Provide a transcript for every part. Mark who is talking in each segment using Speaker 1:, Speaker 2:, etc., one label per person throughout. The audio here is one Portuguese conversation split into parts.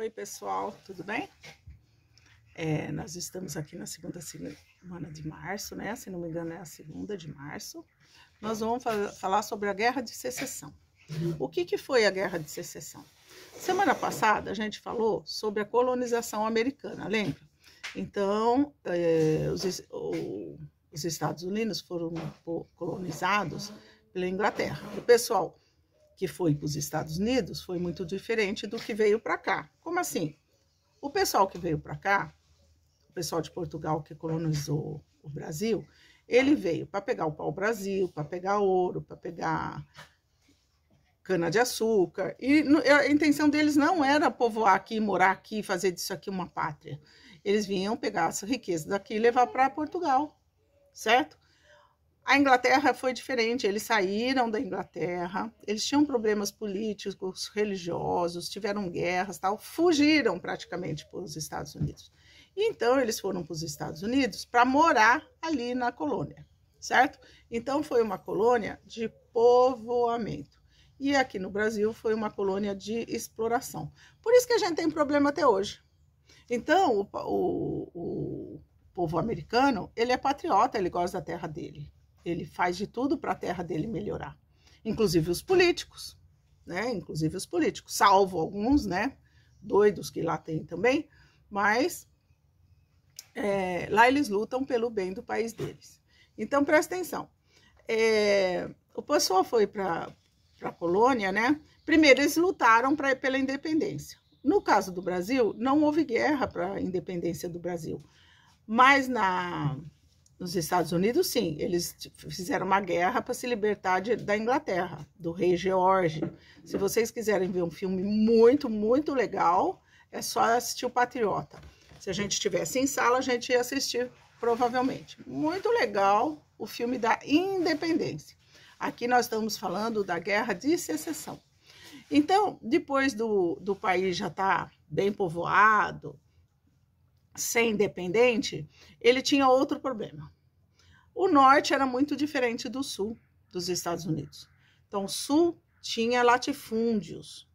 Speaker 1: Oi, pessoal, tudo bem? Nós estamos aqui na segunda semana de março, né? Se não me engano, é a 2ª de março. Nós vamos falar sobre a Guerra de Secessão. O que foi a Guerra de Secessão? Semana passada, a gente falou sobre a colonização americana, lembra? Então, os Estados Unidos foram colonizados pela Inglaterra. O pessoal que foi para os Estados Unidos foi muito diferente do que veio para cá. Como assim? O pessoal que veio para cá, o pessoal de Portugal que colonizou o Brasil, ele veio para pegar o pau-brasil, para pegar ouro, para pegar cana-de-açúcar. E a intenção deles não era povoar aqui, morar aqui, fazer disso aqui uma pátria. Eles vinham pegar essa riqueza daqui e levar para Portugal, certo? A Inglaterra foi diferente, eles saíram da Inglaterra, eles tinham problemas políticos, religiosos, tiveram guerras, tal, fugiram praticamente para os Estados Unidos. E então eles foram para os Estados Unidos para morar ali na colônia, certo? Então foi uma colônia de povoamento. E aqui no Brasil foi uma colônia de exploração. Por isso que a gente tem problema até hoje. Então o povo americano, ele é patriota, ele gosta da terra dele. Ele faz de tudo para a terra dele melhorar. Inclusive os políticos, né? Inclusive os políticos, salvo alguns, né? Doidos que lá tem também, mas lá eles lutam pelo bem do país deles. Então, presta atenção. O pessoal foi para a colônia, né? Primeiro, eles lutaram pela independência. No caso do Brasil, não houve guerra para a independência do Brasil. Mas nos Estados Unidos, sim, eles fizeram uma guerra para se libertar da Inglaterra, do rei George. Se vocês quiserem ver um filme muito, muito legal, é só assistir o Patriota. Se a gente estivesse em sala, a gente ia assistir, provavelmente. Muito legal o filme da independência. Aqui nós estamos falando da Guerra de Secessão. Então, depois do país já estar bem povoado, ser independente, ele tinha outro problema. O norte era muito diferente do sul dos Estados Unidos. Então, o sul tinha latifúndios.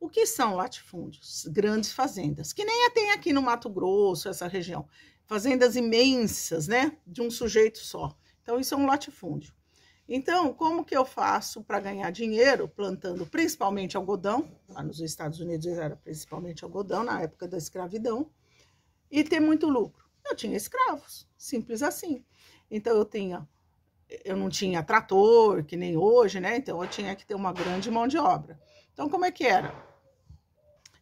Speaker 1: O que são latifúndios? Grandes fazendas, que nem tem aqui no Mato Grosso, essa região. Fazendas imensas, né? De um sujeito só. Então, isso é um latifúndio. Então, como que eu faço para ganhar dinheiro plantando principalmente algodão? Lá nos Estados Unidos era principalmente algodão, na época da escravidão. E ter muito lucro. Eu tinha escravos, simples assim. Então eu não tinha trator, que nem hoje, né? Então eu tinha que ter uma grande mão de obra. Então como é que era?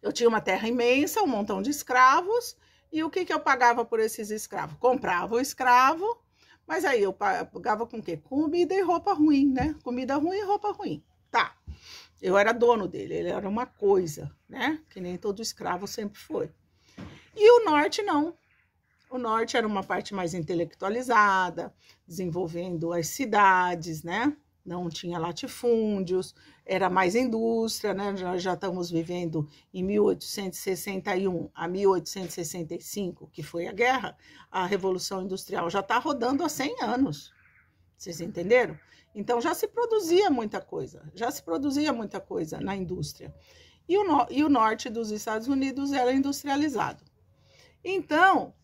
Speaker 1: Eu tinha uma terra imensa, um montão de escravos, e o que eu pagava por esses escravos? Comprava o escravo, mas aí eu pagava com o quê? Comida e roupa ruim, né? Comida ruim e roupa ruim. Tá, eu era dono dele, ele era uma coisa, né? Que nem todo escravo sempre foi. E o norte não. O norte era uma parte mais intelectualizada, desenvolvendo as cidades, né? Não tinha latifúndios, era mais indústria, né? Nós já estamos vivendo em 1861 a 1865, que foi a guerra, a Revolução Industrial já está rodando há 100 anos. Vocês entenderam? Então já se produzia muita coisa na indústria. E o norte dos Estados Unidos era industrializado. Então,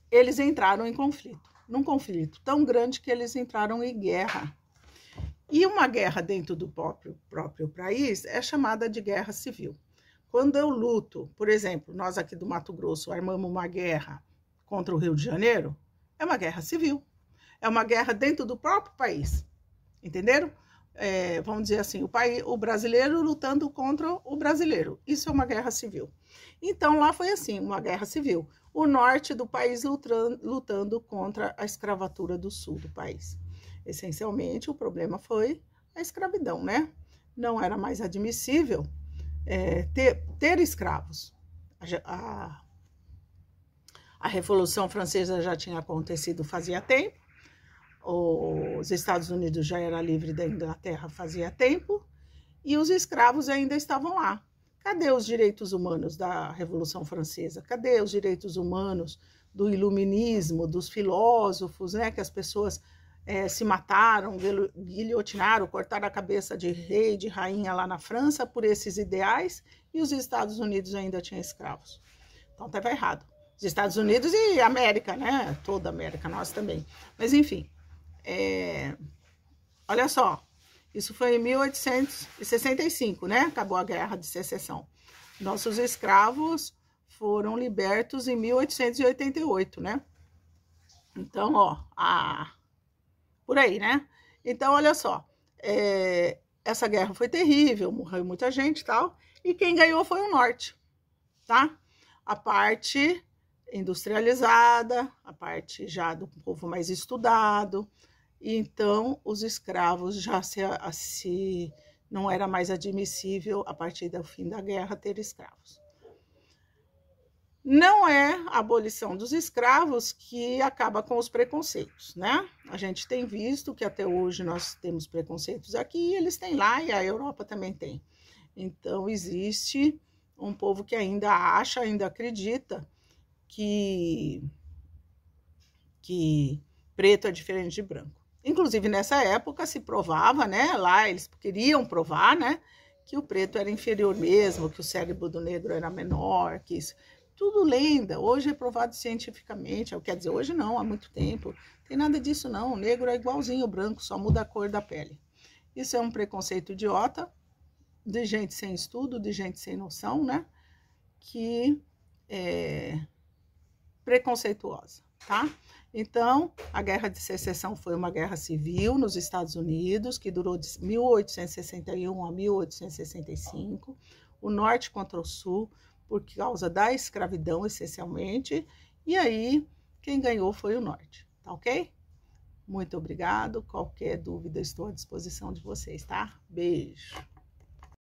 Speaker 1: eles entraram em conflito, num conflito tão grande que eles entraram em guerra. E uma guerra dentro do próprio país é chamada de guerra civil. Quando eu luto, por exemplo, nós aqui do Mato Grosso armamos uma guerra contra o Rio de Janeiro, é uma guerra civil. É uma guerra dentro do próprio país, entenderam? Vamos dizer assim, o brasileiro lutando contra o brasileiro. Isso é uma guerra civil. Então, lá foi assim, uma guerra civil. O norte do país lutando contra a escravatura do sul do país. Essencialmente, o problema foi a escravidão, né? Não era mais admissível ter escravos. A Revolução Francesa já tinha acontecido fazia tempo. Os Estados Unidos já era livre da Inglaterra fazia tempo e os escravos ainda estavam lá. Cadê os direitos humanos da Revolução Francesa? Cadê os direitos humanos do iluminismo, dos filósofos, né? Que as pessoas se mataram, guilhotinaram, cortaram a cabeça de rei, de rainha lá na França por esses ideais, e os Estados Unidos ainda tinham escravos. Então estava errado. Os Estados Unidos e a América, né? Toda a América, nós também. Mas enfim, olha só, isso foi em 1865, né? Acabou a Guerra de Secessão. Nossos escravos foram libertos em 1888, né? Então, ó, por aí, né? Então, olha só, essa guerra foi terrível, morreu muita gente e tal, e quem ganhou foi o norte, tá? A parte industrializada, a parte já do povo mais estudado, e então os escravos já não era mais admissível, a partir do fim da guerra, ter escravos. Não é a abolição dos escravos que acaba com os preconceitos, né? A gente tem visto que até hoje nós temos preconceitos aqui, eles têm lá e a Europa também tem. Então, existe um povo que ainda acha, ainda acredita que preto é diferente de branco. Inclusive, nessa época se provava, né? Lá eles queriam provar, né? Que o preto era inferior mesmo, que o cérebro do negro era menor, que isso... Tudo lenda, hoje é provado cientificamente, quer dizer, hoje não, há muito tempo. Não tem nada disso não, o negro é igualzinho ao branco, só muda a cor da pele. Isso é um preconceito idiota, de gente sem estudo, de gente sem noção, né? Que é preconceituosa, tá? Então, a Guerra de Secessão foi uma guerra civil nos Estados Unidos, que durou de 1861 a 1865, o norte contra o sul, por causa da escravidão, essencialmente, e aí quem ganhou foi o norte, tá ok? Muito obrigado, qualquer dúvida estou à disposição de vocês, tá? Beijo!